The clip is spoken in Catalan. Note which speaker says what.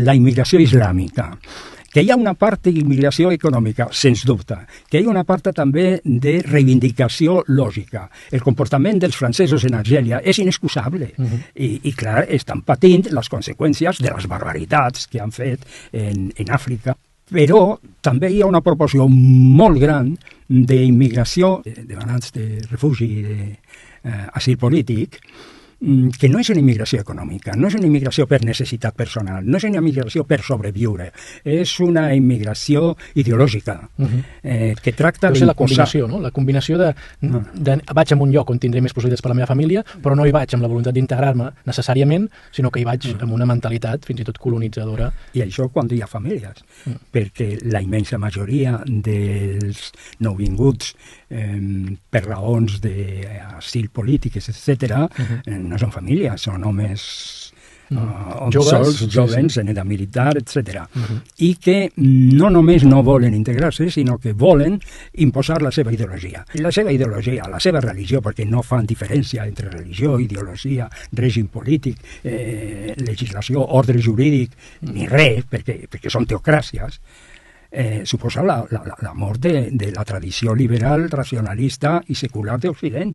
Speaker 1: la immigració islàmica, que hi ha una part d'immigració econòmica, sens dubte, que hi ha una part també de reivindicació lògica. El comportament dels francesos en Argèlia és inexcusable i clar, estan patint les conseqüències de les barbaritats que han fet en Àfrica. Però també hi ha una proporció molt gran d'immigració, de demanants de refugi i d'asil polític, que no és una immigració econòmica, no és una immigració per necessitat personal, no és una immigració per sobreviure, és una immigració ideològica que tracta
Speaker 2: d'imposar... la combinació, no? La combinació de vaig a un lloc on tindré més possibilitats per a la meva família, però no hi vaig amb la voluntat d'integrar-me necessàriament, sinó que hi vaig amb una mentalitat fins i tot colonitzadora.
Speaker 1: I això quan hi ha famílies, perquè la immensa majoria dels nouvinguts per raons d'asil polítiques, etc., no són famílies, són homes joves en edat militar, etc. I que no només no volen integrar-se, sinó que volen imposar la seva ideologia. La seva ideologia, la seva religió, perquè no fan diferència entre religió, ideologia, règim polític, legislació, ordre jurídic, ni res, perquè són teocràcies, suposa la mort de la tradició liberal, racionalista i secular d'Occident.